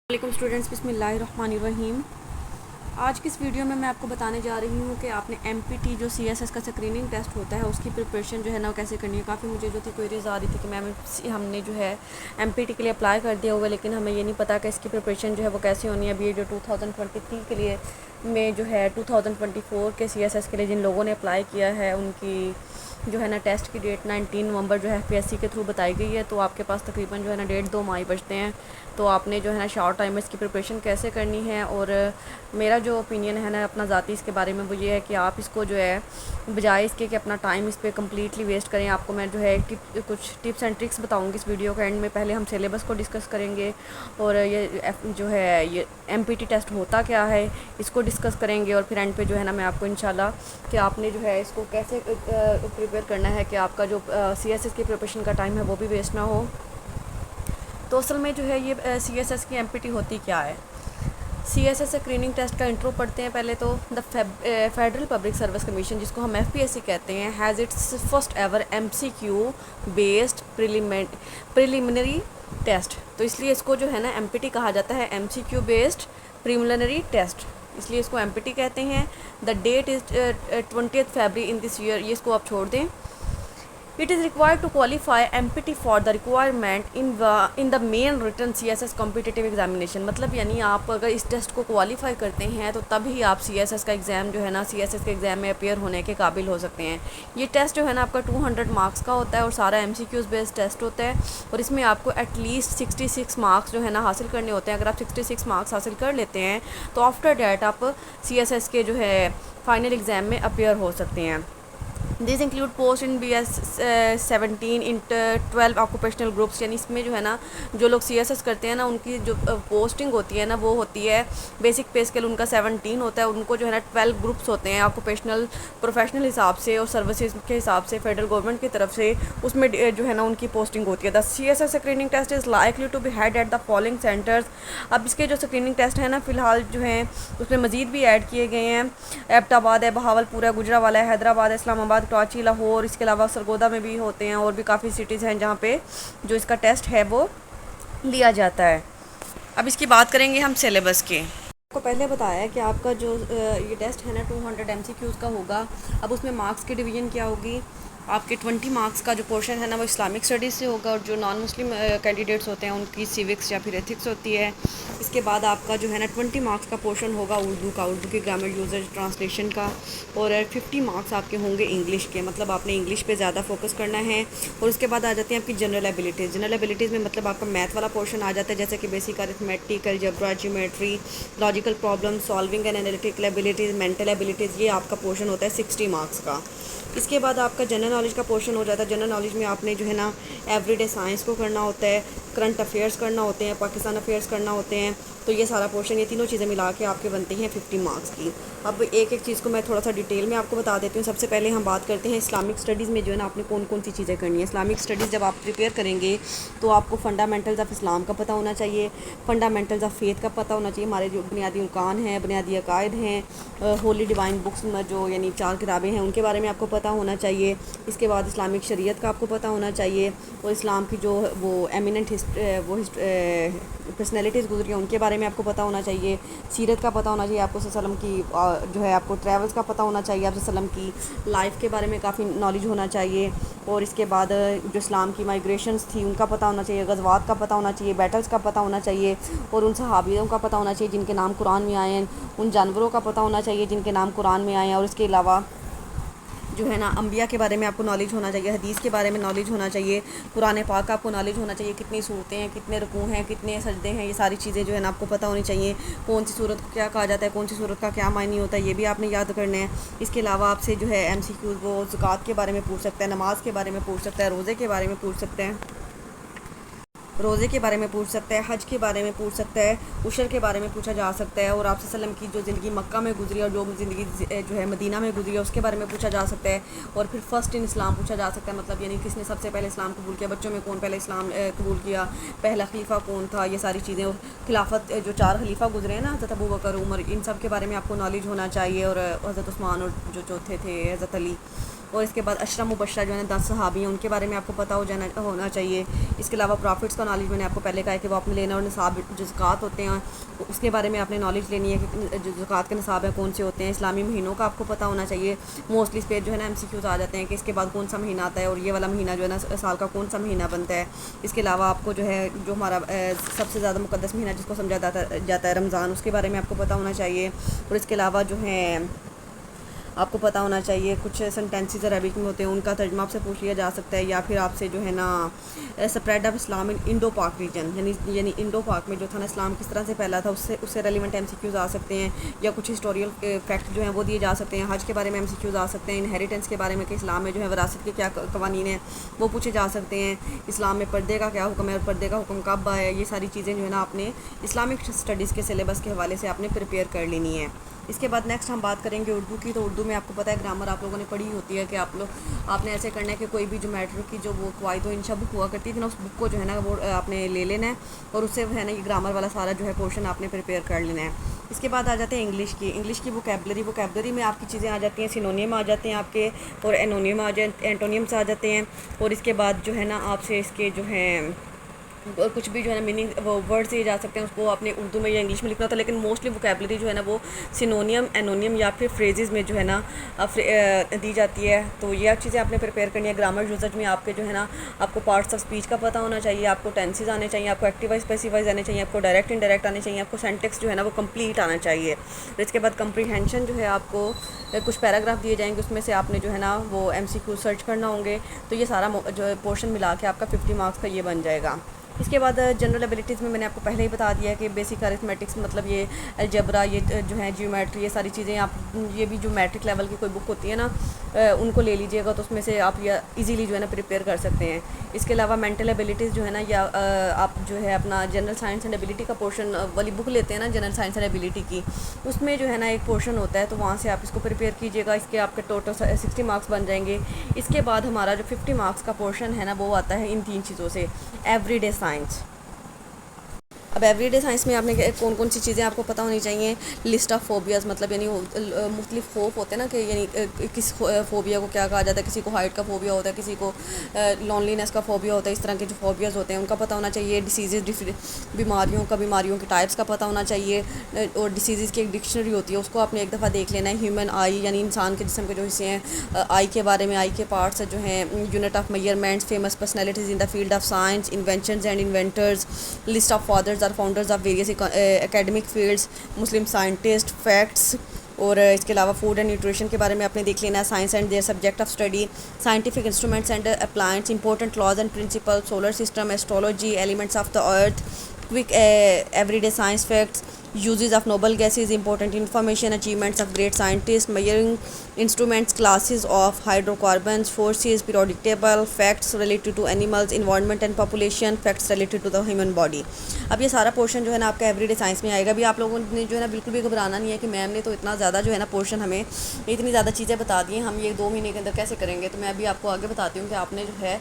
वालेकुम स्टूडेंट्स, बिस्मिल्लाहिर्रहमानिर्रहीम। आज की इस वीडियो में मैं आपको बताने जा रही हूँ कि आपने एमपीटी जो सीएसएस का स्क्रीनिंग टेस्ट होता है उसकी प्रिपरेशन जो है ना कैसे करनी है। काफ़ी मुझे जो थी क्वेरीज आ रही थी कि मैम हमने जो है एमपीटी के लिए अप्लाई कर दिया हुआ है, लेकिन हमें ये नहीं पता कि इसकी प्रिपरेशन जो है वो कैसे होनी है। अभी ये जो 2023 के लिए में जो है 2024 के सीएसएस के लिए जिन लोगों ने अप्लाई किया है उनकी जो है ना टेस्ट की डेट 19 नवंबर जो है एफपीएससी के थ्रू बताई गई है। तो आपके पास तकरीबन जो है ना 1.5-2 माह बचते हैं। तो आपने जो है ना शॉर्ट टाइम में इसकी प्रिपरेशन कैसे करनी है, और मेरा जो ओपिनियन है ना अपना ज़ाती इसके बारे में वो ये है कि आप इसको जो है बजाय इसके कि अपना टाइम इस पर कम्प्लीटली वेस्ट करें, आपको मैं जो है कुछ टिप्स एंड ट्रिक्स बताऊँगी इस वीडियो के एंड में। पहले हम सिलेबस को डिस्कस करेंगे और ये जो है ये एमपीटी टेस्ट होता क्या है इसको डिस्कस करेंगे, और फिर एंड पे जो है ना मैं आपको इंशाल्लाह कि आपने जो है इसको कैसे प्रिपेयर करना है कि आपका जो सीएसएस की प्रिपरेशन का टाइम है वो भी वेस्ट ना हो। तो असल में जो है ये सीएसएस की एमपीटी होती क्या है। सीएसएस स्क्रीनिंग टेस्ट का इंट्रो पढ़ते हैं पहले तो। The Federal Public Service Commission, जिसको हम एफपीएससी कहते हैं, has its first ever MCQ based preliminary test. तो इसलिए इसको जो है ना एमपीटी कहा जाता है, एमसीक्यू बेस्ड प्रिलिमिनरी टेस्ट, इसलिए इसको एमपीटी कहते हैं। The that is 20 February in this year, ये इसको आप छोड़ दें। It is required to qualify MPT for the requirement in the main written CSS competitive examination। मतलब यानी आप अगर इस टेस्ट को क्वालिफाई करते हैं तो तभी आप CSS का एग्ज़ाम जो है ना CSS के एग्ज़ाम में अपेयर होने के काबिल हो सकते हैं। ये टेस्ट जो है ना आपका 200 मार्क्स का होता है और सारा MCQs बेस्ड टेस्ट होता है, और इसमें आपको एटलीस्ट 66 मार्क्स जो है ना हासिल करने होते हैं। अगर आप 66 मार्क्स हासिल कर लेते हैं तो आफ्टर डैट आप CSS के जो है फाइनल एग्ज़ाम में अपेयर हो सकते हैं। This include post in BS 17 in 12 occupational groups, यानी इसमें जो है ना जो लोग CSS करते हैं ना उनकी जो पोस्टिंग होती है ना वो होती है बेसिक पे स्केल उनका 17 होता है, उनको जो है ना 12 ग्रुप्स होते हैं ऑक्यूपेशनल प्रोफेशनल हिसाब से और सर्विसेज के हिसाब से फेडरल गवर्नमेंट की तरफ से, उसमें जो है ना उनकी पोस्टिंग होती है। The CSS screening test is likely to be held at the following centres. अब इसके जो स्क्रीनिंग टेस्ट है ना फ़िलहाल जो हैं उसमें मज़ीद भी ऐड किए गए हैं। एबटाबाद है, बहावलपुर है, गुजरावाला है, हैदराबाद, इस्लामाबाद, कराची, लाहौर, इसके अलावा सरगोदा में भी होते हैं, और भी काफ़ी सिटीज़ हैं जहाँ पे जो इसका टेस्ट है वो लिया जाता है। अब इसकी बात करेंगे हम सिलेबस के। आपको पहले बताया है कि आपका जो ये टेस्ट है ना 200 MCQs का होगा। अब उसमें मार्क्स की डिवीज़न क्या होगी, आपके 20 मार्क्स का जो पोर्शन है ना वो इस्लामिक स्टडीज़ से होगा, और जो नॉन मुस्लिम कैंडिडेट्स होते हैं उनकी सिविक्स या फिर एथिक्स होती है। इसके बाद आपका जो है ना 20 मार्क्स का पोर्शन होगा उर्दू का, उर्दू की ग्रामर यूजेज ट्रांसलेशन का, और 50 मार्क्स आपके होंगे इंग्लिश के, मतलब आपने इंग्लिश पे ज़्यादा फोकस करना है। और उसके बाद आ जाती हैं आपकी जनरल एबिलिटीज़। जनरल एबिलिटीज़ में मतलब आपका मैथ वाला पोर्शन आ जाता है, जैसे कि basic arithmetic, algebra, geometry, logical problem solving and analytical abilities, mental abilities, ये आपका पोर्शन होता है 60 मार्क्स का। इसके बाद आपका जनरल नॉलेज का पोर्शन हो जाता है। जनरल नॉलेज में आपने जो है ना एवरीडे साइंस को करना होता है, करंट अफेयर्स करना होते हैं, पाकिस्तान अफेयर्स करना होते हैं। तो ये सारा पोर्शन, ये तीनों चीज़ें मिला के आपके बनती हैं 50 मार्क्स की। अब एक एक चीज़ को मैं थोड़ा सा डिटेल में आपको बता देती हूँ। सबसे पहले हम बात करते हैं इस्लामिक स्टडीज़ में जो है ना आपने कौन कौन सी चीज़ें करनी है। इस्लामिक स्टडीज़ जब आप प्रिपेयर करेंगे तो आपको फंडामेंटल्स ऑफ इस्लाम का पता होना चाहिए, फंडामेंटल्स ऑफ फेथ का पता होना चाहिए, हमारे जो बुनियादी अरकान हैं, बुनियादी अकायद हैं, होली डिवाइन बुक्स में जो यानी 4 किताबें हैं उनके बारे में आपको पता होना चाहिए। इसके बाद इस्लामिक शरीयत का आपको पता होना चाहिए, और इस्लाम की जो वो एमिनेंट पर्सनैलिटीज़ गुजरी हैं उनके बारे में आपको पता होना चाहिए। सीरत का पता होना चाहिए आपको, सल्लम की जो है आपको ट्रैवल्स का पता होना चाहिए, आपसे सल्लम की लाइफ के बारे में काफ़ी नॉलेज होना चाहिए। और इसके बाद जो इस्लाम की माइग्रेशंस थी उनका पता होना चाहिए, गज़वात का पता होना चाहिए, बैटल्स का पता होना चाहिए, और उन सहाबियों का पता होना चाहिए जिनके नाम कुरान में आए हैं, उन जानवरों का पता होना चाहिए जिनके नाम कुरान में आए हैं। और इसके अलावा जो है ना अम्बिया के बारे में आपको नॉलेज होना चाहिए, हदीस के बारे में नॉलेज होना चाहिए, कुरान पाक का आपको नॉलेज होना चाहिए, कितनी सूरतें हैं, कितने रुकू हैं, कितने सजदे हैं, ये सारी चीज़ें जो है ना आपको पता होनी चाहिए। कौन सी सूरत को क्या कहा जाता है, कौन सी सूरत का क्या मायने होता है, ये भी आपने याद करना है। इसके अलावा आपसे जो है MCQs वो ज़कात के बारे में पूछ सकता है, नमाज के बारे में पूछ सकता है, रोज़े के बारे में पूछ सकते हैं, रोज़े के बारे में पूछ सकता है, हज के बारे में पूछ सकता है, उशर के बारे में पूछा जा सकता है, और आपसे सल्लम की जो ज़िंदगी मक्का में गुजरी और जो ज़िंदगी जो है मदीना में गुजरी है उसके बारे में पूछा जा सकता है। और फिर फ़र्स्ट इन इस्लाम पूछा जा सकता है, मतलब यानी किसने सबसे पहले इस्लाम कबूल किया, बच्चों में कौन पहले इस्लाम कबूल किया, पहला खलीफा कौन था, ये सारी चीज़ें। और खिलाफत जो 4 खलीफा गुजरे हैं ना, हज़रत अबू बकर, उमर, इन सब के बारे में आपको नॉलेज होना चाहिए, और हज़रत उस्मान और जो चौथे थे हज़रत अली, और इसके बाद अशरा मुबशरा जो है ना 10 सहाबी हैं, उनके बारे में आपको पता होना चाहिए। इसके अलावा प्रॉफिट्स का नॉलेज मैंने आपको पहले कहा है कि वो आपने लेना, और निसाब जो ज़कात होते हैं उसके बारे में आपने नॉलेज लेनी है कि जो ज़कात के निसाब है कौन से होते हैं। इस्लामी महीनों का आपको पता होना चाहिए। मोस्टली इस पर जो है ना MCQs आ जाते हैं कि इसके बाद कौन सा महीना आता है और ये वाला महीना जो है ना साल का कौन सा महीना बनता है। इसके अलावा आपको जो है जो हमारा सबसे ज़्यादा मुक़द्दस महीना जिसको समझा जाता है रमज़ान, उसके बारे में आपको पता होना चाहिए। और इसके अलावा जो है आपको पता होना चाहिए कुछ सेंटेंसेस अरबिक में होते हैं, उनका तर्जमा आपसे पूछ लिया जा सकता है, या फिर आपसे जो है ना spread of Islam in Indo पाक रीजन, यानी इंडो पाक में जो था ना इस्लाम किस तरह से फैला था, उससे रेलिवेंट MCQs आ सकते हैं, या कुछ हिस्टोरियल फैक्ट जो हैं वो दिए जा सकते हैं। हज के बारे में MCQs आ सकते हैं। इनहेरिटेंस के बारे में कि इस्लाम में जो है विरासत के क्या कवानीन हैं वो पूछे जा सकते हैं। इस्लाम में पर्दे का क्या हुक्म है और पर्दे का हुक्म कब आया, ये सारी चीज़ें जो है ना आपने इस्लामिक स्टडीज़ के सिलेबस के हवाले से आपने प्रिपेयर कर लेनी है। इसके बाद नेक्स्ट हम बात करेंगे उर्दू की। तो उर्दू में आपको पता है ग्रामर आप लोगों ने पढ़ी होती है कि आपने ऐसे करना है कि कोई भी ज्योमेट्री की जो वो कवायद व इंशा बुक हुआ करती थी ना, उस बुक को जो है ना वो आपने ले लेना है और उससे है ना ये ग्रामर वाला सारा जो है पोर्शन आपने प्रिपेयर कर लेना है। इसके बाद आ जाते हैं इंग्लिश की वोकैबलरी में आपकी चीज़ें आ जाती हैं, सिनोनियम आ जाते हैं आपके, और एनोनियम एंटोनियम्स आ जाते हैं। और इसके बाद जो है ना आपसे इसके जो है कुछ भी जो है ना मीनिंग वो वर्ड्स दिए जा सकते हैं, उसको आपने उर्दू में या इंग्लिश में लिखना होता है, लेकिन मोस्टली वोकैबलरी जो है ना वो सिनोनियम एनोनियम या फिर फ्रेजेस में जो है ना दी जाती है। तो ये चीज़ें आपने प्रिपेयर करनी है। ग्रामर यूसेज में आपके जो है ना आपको पार्ट्स ऑफ स्पीच का पता होना चाहिए, आपको टेंसेज आने चाहिए, आपको एक्टिव वाइज पैसिव वाइज आने चाहिए, आपको डायरेक्ट इनडायरेक्ट आने चाहिए, आपको सेंटेक्स जो है ना वो कंप्लीट आना चाहिए। तो इसके बाद कंप्रीहेंशन जो है आपको कुछ पैराग्राफ दिए जाएंगे, उसमें से आपने जो है ना वो MCQ सर्च करना होंगे। तो ये सारा जो पोर्शन मिला के आपका 50 मार्क्स का ये बन जाएगा। इसके बाद जनरल एबिलिटीज़ में मैंने आपको पहले ही बता दिया कि बेसिक अरिथमेटिक्स मतलब ये अलजेब्रा, ये जो है जियोमेट्री, ये सारी चीज़ें आप ये भी जो मैट्रिक लेवल की कोई बुक होती है ना उनको ले लीजिएगा, तो उसमें से आप ये इजीली जो है ना प्रिपेयर कर सकते हैं। इसके अलावा मेंटल एबिलिटीज़ जो है ना, या आप जो है अपना जनरल साइंस एंड एबिलिटी का पोर्शन वाली बुक लेते हैं ना जनरल साइंस एंड एबिलिटी की, उसमें जो है ना एक पोर्शन होता है, तो वहाँ से आप इसको प्रिपेयर कीजिएगा। इसके आपके टोटल 60 मार्क्स बन जाएंगे। इसके बाद हमारा जो 50 मार्क्स का पोर्शन है ना वो आता है इन 3 चीज़ों से, एवरीडे साइंस। अब एवरीडे साइंस में आपने कौन कौन सी चीज़ें आपको पता होनी चाहिए। लिस्ट ऑफ फोबियाज़ मतलब यानी मुख्तलिफ खौफ होते हैं ना कि यानी किस फोबिया को क्या कहा जाता है। किसी को हाइट का फोबिया होता है, किसी को लॉनलीनेस का फोबिया होता है। इस तरह के जो फोबियाज़ होते हैं उनका पता होना चाहिए। डिसीज़ बीमारियों के टाइप्स का पता होना चाहिए, और डिसीज़ की एक डिक्शनरी होती है उसको आपने एक दफ़ा देख लेना है। ह्यूमन आई यानी इंसान के जिस्म के जो हिस्से हैं, आई के बारे में, आई के पार्ट्स जो हैं, unit of measurements, famous personalities in the field of science, inventions and inventors, list of fathers or founders of various academic fields, Muslim scientist, facts, और इसके अलावा फूड एंड न्यूट्रिशन के बारे में आपने देख लेना है। Science and their subject of study, scientific instruments and appliance, important laws and principle, solar system, astrology, elements of the earth, quick everyday science facts, uses of noble gases, important information, achievements of great scientists, measuring instruments, classes of hydrocarbons, forces, periodic table, facts related to animals, environment and population, facts related to the human body। अब ये सारा portion जो है ना आपका everyday science में आएगा। भी आप लोगों ने जो है ना बिल्कुल भी घबराना नहीं है कि मैम ने तो इतना ज़्यादा जो है ना पोर्शन हमें इतनी ज़्यादा चीज़ें बता दी हैं, हम ये 2 महीने के अंदर कैसे करेंगे। तो मैं अभी आपको आगे बताती हूँ कि आपने जो है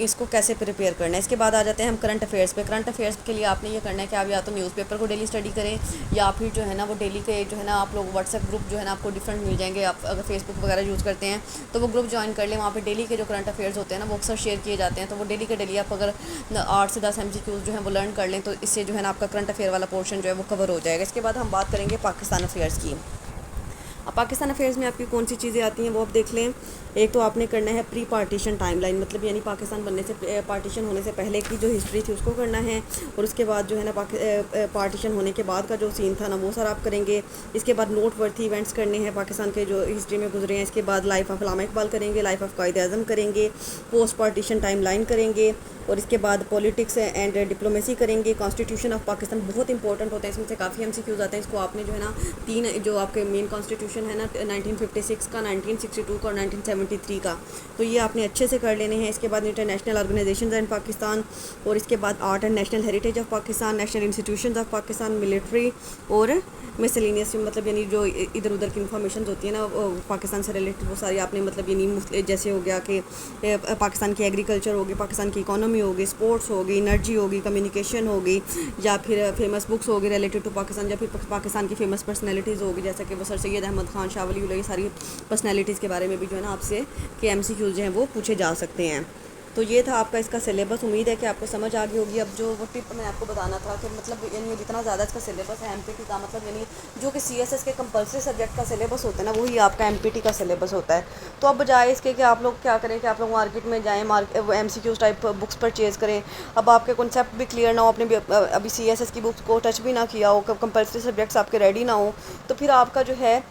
इसको कैसे प्रिपेयर करना है। इसके बाद आ जाते हैं हम करंट अफेयर्स पे। करंट अफेयर्स के लिए आपने ये करना है कि आप या तो न्यूज़पेपर को डेली स्टडी करें, या फिर जो है ना वो डेली के जो है ना आप लोग व्हाट्सएप ग्रुप जो है ना आपको डिफरेंट मिल जाएंगे। आप अगर फेसबुक वगैरह यूज़ करते हैं तो वो ग्रुप ज्वाइन कर लें, वहाँ पे डेली के जो करंट अफेयर्स होते हैं ना वो अक्सर शेयर किए जाते हैं। तो वो डेली के डेली आप अगर 8 से 10 MCQs जो है वो लर्न कर लें तो इससे जो है ना आपका करंट अफेयर वाला पोर्शन जो है वो कवर हो जाएगा। इसके बाद हम बात करेंगे पाकिस्तान अफेयर्स की। अब पाकिस्तान अफेयर्स में आपकी कौन सी चीज़ें आती हैं वो आप देख लें। एक तो आपने करना है प्री पार्टीशन टाइमलाइन, मतलब यानी पाकिस्तान बनने से पार्टीशन होने से पहले की जो हिस्ट्री थी उसको करना है, और उसके बाद जो है ना पार्टीशन होने के बाद का जो सीन था ना वो सारा आप करेंगे। इसके बाद नोट वर्थी इवेंट्स करने हैं पाकिस्तान के जो हिस्ट्री में गुजरे हैं। इसके बाद लाइफ ऑफ अल्लामा इकबाल करेंगे, लाइफ ऑफ कायद आज़म करेंगे, पोस्ट पार्टीशन टाइमलाइन करेंगे, और इसके बाद पॉलिटिक्स एंड डिप्लोमेसी करेंगे। कॉन्स्टिट्यूशन ऑफ पाकिस्तान बहुत इंपॉर्टेंट होता है, इसमें से काफ़ी MCQs आते हैं। इसको आपने जो है ना 3 जो आपके मेन कॉन्स्टिट्यूशन है ना 1956 का, 1962 का और 1973 का, तो ये आपने अच्छे से कर लेने हैं। इसके बाद इंटरनेशनल ऑर्गेनाइजेशंस इन पाकिस्तान, और इसके बाद art and national heritage of Pakistan, national institutions of Pakistan, military और मिसलिनियस मतलब यानी जो इधर उधर की इन्फॉर्मेशन होती है ना पाकिस्तान से रिलेटेड वो सारी आपने मतलब यानी जैसे हो गया कि पाकिस्तान की एग्रीकल्चर होगी, पाकिस्तान की इकोनॉमी होगी, स्पोर्ट्स होगी, एनर्जी होगी, कम्युनिकेशन होगी, या फिर फेमस बुक्स होगी रिलेटेड टू पाकिस्तान, या फिर पाकिस्तान की फेमस पर्सनैलिटीज़ होगी जैसे कि वो सर सैयद अहमद अहमद खान, शाह वली अल्लाह, ये सारी पर्सनैलिटीज़ के बारे में भी जो है ना आपसे कि MCQs जो हैं वो पूछे जा सकते हैं। तो ये था आपका इसका सिलेबस। उम्मीद है कि आपको समझ आ गई होगी। अब जो वो टिप मैं आपको बताना था कि मतलब यानी जितना ज़्यादा इसका सिलेबस है MPT का, मतलब यानी जो कि CSS के कंपलसरी सब्जेक्ट का सिलेबस होता है ना, वही आपका MPT का सिलेबस होता है। तो अब बजाय इसके कि आप लोग क्या करें कि आप लोग मार्केट में जाएँ, MCQs टाइप बुक्स परचेज़ करें। अब आपके कॉन्सेप्ट भी क्लियर ना हो, आपने भी अभी CSS की बुक्स को टच भी ना किया हो, कंपलसरी सब्जेक्ट्स आपके रेडी ना हो, तो फिर आपका जो है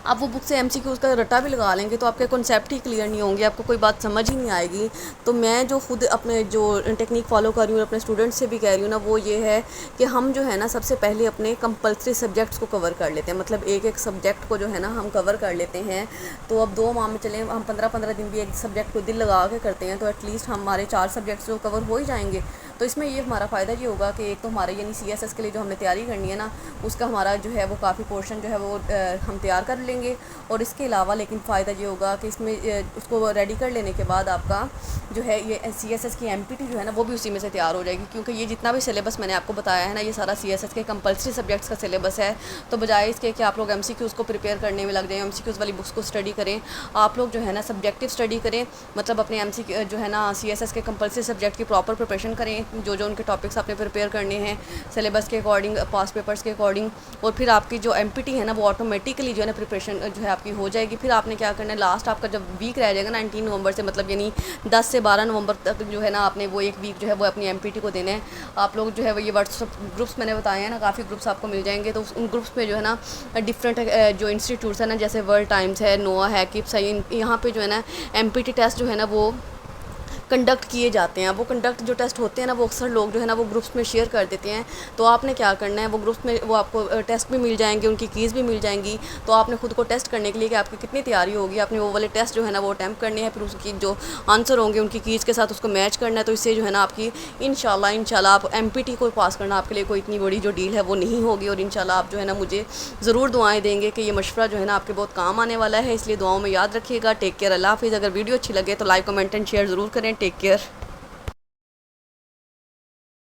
आप वो बुक से MCQs का रट्टा भी लगा लेंगे तो आपके कॉन्सेप्ट ही क्लियर नहीं होंगे, आपको कोई बात समझ ही नहीं आएगी। तो मैं जो खुद अपने जो टेक्निक फॉलो कर रही हूँ, अपने स्टूडेंट्स से भी कह रही हूँ ना, वो ये है कि हम जो है ना सबसे पहले अपने कंपलसरी सब्जेक्ट्स को कवर कर लेते हैं। मतलब एक एक सब्जेक्ट को जो है ना हम कवर कर लेते हैं। तो अब 2 माह में चलें, हम 15-15 दिन भी एक सब्जेक्ट को दिल लगा के करते हैं, तो एटलीस्ट हमारे 4 सब्जेक्ट्स जो कवर हो ही जाएंगे। तो इसमें ये हमारा फ़ायदा ये होगा कि एक तो हमारे यानी CSS के लिए जो हमने तैयारी करनी है ना, उसका हमारा जो है वो काफ़ी पोर्शन जो है वो हम तैयार कर लेंगे। और इसके अलावा लेकिन फ़ायदा ये होगा कि इसमें उसको रेडी कर लेने के बाद आपका जो है ये CSS की MPT जो है ना वो भी उसी में से तैयार हो जाएगी। क्योंकि ये जितना भी सिलेबस मैंने आपको बताया है ना, ये सारा CSS के कंपलसरी सब्जेक्ट्स का सिलेबस है। तो बजाय इसके कि आप लोग MCQs को प्रिपेयर करने में लग जाएँ, MCQs वाली बुक्स को स्टडी करें, आप लोग जो है ना सब्जेक्टिव स्टडी करें। मतलब अपने MCQ जो है ना CSS के कंपलसरी सब्जेक्ट की प्रॉपर प्रिपरेशन करें, जो जो उनके टॉपिक्स आपने प्रिपेयर करने हैं सिलेबस के अकॉर्डिंग, पास पेपर्स के अकॉर्डिंग। और फिर आपकी जो MPT है ना वो ऑटोमेटिकली जो है ना प्रिपरेशन जो है आपकी हो जाएगी। फिर आपने क्या करना है, लास्ट आपका जब वीक रह जाएगा 19 नवंबर से, मतलब यानी 10 से 12 नवंबर तक जो है ना आपने वो एक वीक जो है वो अपनी MPT को देना है। आप लोग जो है वो ये व्हाट्सअप ग्रुप्स मैंने बताए हैं ना, काफ़ी ग्रुप्स आपको मिल जाएंगे। तो उन ग्रुप्स में जो है ना डिफरेंट जो इंस्टीट्यूट्स है ना, जैसे वर्ल्ड टाइम्स है, नोआ है, किप्स है, यहाँ पे जो है ना MPT टेस्ट जो है ना वो कंडक्ट किए जाते हैं। वो कंडक्ट जो टेस्ट होते हैं ना वो अक्सर लोग जो है ना वो ग्रुप्स में शेयर कर देते हैं। तो आपने क्या करना है, वो ग्रुप्स में वो आपको टेस्ट भी मिल जाएंगे, उनकी कीज़ भी मिल जाएंगी। तो आपने खुद को टेस्ट करने के लिए कि आपकी कितनी तैयारी होगी, आपने वो वाले टेस्ट जो है ना वो अटैम्प्ट करने हैं। फिर उसकी जो आंसर होंगे उनकी कीज़ के साथ उसको मैच करना है। तो इससे जो है ना आपकी इंशाल्लाह आप MPT को पास करना आपके लिए कोई इतनी बड़ी जो डील है वो नहीं होगी। और इंशाल्लाह आप जो है ना मुझे ज़रूर दुआएँ देंगे कि ये मशवरा जो है ना आपके बहुत काम आने वाला है। इसलिए दुआओं में याद रखिएगा। टेक केयर, अल्लाह हाफिज़। अगर वीडियो अच्छी लगे तो लाइक, कमेंट एंड शेयर ज़रूर करें। Take care.